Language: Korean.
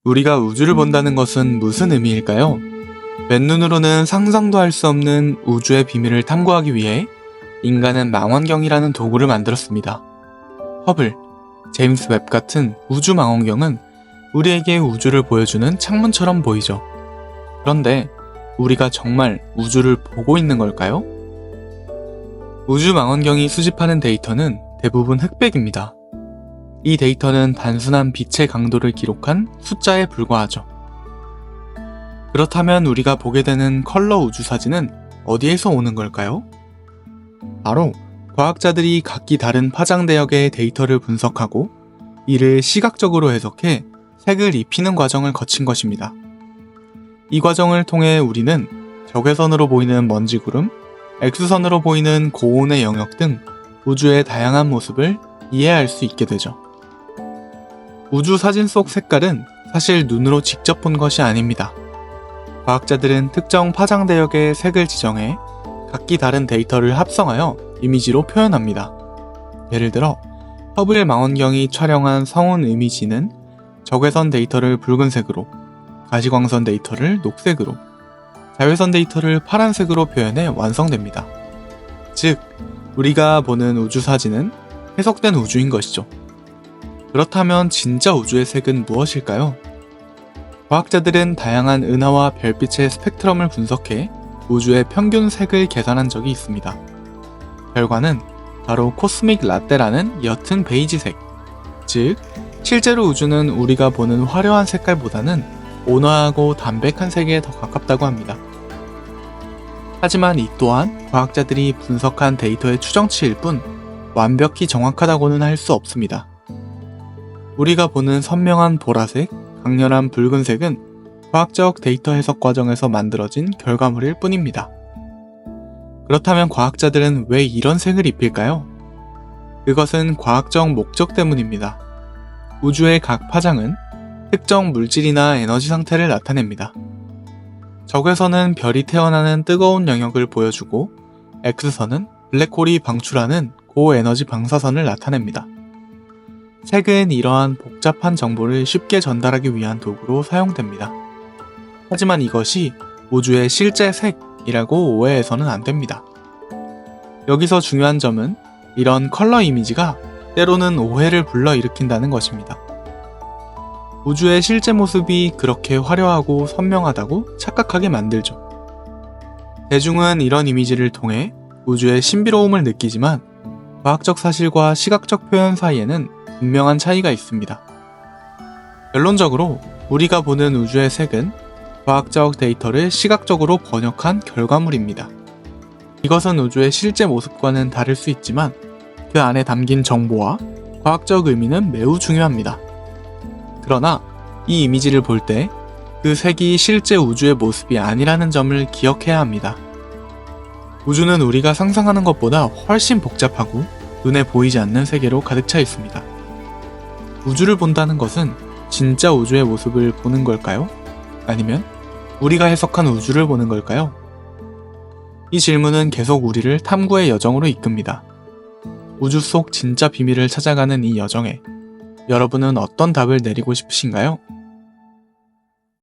우리가 우주를 본다는 것은 무슨 의미일까요? 맨눈으로는 상상도 할 수 없는 우주의 비밀을 탐구하기 위해 인간은 망원경이라는 도구를 만들었습니다. 허블, 제임스 웹 같은 우주 망원경은 우리에게 우주를 보여주는 창문처럼 보이죠. 그런데 우리가 정말 우주를 보고 있는 걸까요? 우주 망원경이 수집하는 데이터는 대부분 흑백입니다. 이 데이터는 단순한 빛의 강도를 기록한 숫자에 불과하죠. 그렇다면 우리가 보게 되는 컬러 우주 사진은 어디에서 오는 걸까요? 바로 과학자들이 각기 다른 파장 대역의 데이터를 분석하고 이를 시각적으로 해석해 색을 입히는 과정을 거친 것입니다. 이 과정을 통해 우리는 적외선으로 보이는 먼지 구름, X선으로 보이는 고온의 영역 등 우주의 다양한 모습을 이해할 수 있게 되죠. 우주 사진 속 색깔은 사실 눈으로 직접 본 것이 아닙니다. 과학자들은 특정 파장 대역의 색을 지정해 각기 다른 데이터를 합성하여 이미지로 표현합니다. 예를 들어 허블 망원경이 촬영한 성운 이미지는 적외선 데이터를 붉은색으로, 가시광선 데이터를 녹색으로, 자외선 데이터를 파란색으로 표현해 완성됩니다. 즉, 우리가 보는 우주 사진은 해석된 우주인 것이죠. 그렇다면 진짜 우주의 색은 무엇일까요? 과학자들은 다양한 은하와 별빛의 스펙트럼을 분석해 우주의 평균 색을 계산한 적이 있습니다. 결과는 바로 코스믹 라떼라는 옅은 베이지색, 즉 실제로 우주는 우리가 보는 화려한 색깔보다는 온화하고 담백한 색에 더 가깝다고 합니다. 하지만 이 또한 과학자들이 분석한 데이터의 추정치일 뿐 완벽히 정확하다고는 할 수 없습니다. 우리가 보는 선명한 보라색, 강렬한 붉은색은 과학적 데이터 해석 과정에서 만들어진 결과물일 뿐입니다. 그렇다면 과학자들은 왜 이런 색을 입힐까요? 그것은 과학적 목적 때문입니다. 우주의 각 파장은 특정 물질이나 에너지 상태를 나타냅니다. 적외선은 별이 태어나는 뜨거운 영역을 보여주고 X선은 블랙홀이 방출하는 고에너지 방사선을 나타냅니다. 색은 이러한 복잡한 정보를 쉽게 전달하기 위한 도구로 사용됩니다. 하지만 이것이 우주의 실제 색이라고 오해해서는 안 됩니다. 여기서 중요한 점은 이런 컬러 이미지가 때로는 오해를 불러일으킨다는 것입니다. 우주의 실제 모습이 그렇게 화려하고 선명하다고 착각하게 만들죠. 대중은 이런 이미지를 통해 우주의 신비로움을 느끼지만 과학적 사실과 시각적 표현 사이에는 분명한 차이가 있습니다. 결론적으로 우리가 보는 우주의 색은 과학적 데이터를 시각적으로 번역한 결과물입니다. 이것은 우주의 실제 모습과는 다를 수 있지만 그 안에 담긴 정보와 과학적 의미는 매우 중요합니다. 그러나 이 이미지를 볼 때 그 색이 실제 우주의 모습이 아니라는 점을 기억해야 합니다. 우주는 우리가 상상하는 것보다 훨씬 복잡하고 눈에 보이지 않는 세계로 가득 차 있습니다. 우주를 본다는 것은 진짜 우주의 모습을 보는 걸까요? 아니면 우리가 해석한 우주를 보는 걸까요? 이 질문은 계속 우리를 탐구의 여정으로 이끕니다. 우주 속 진짜 비밀을 찾아가는 이 여정에 여러분은 어떤 답을 내리고 싶으신가요?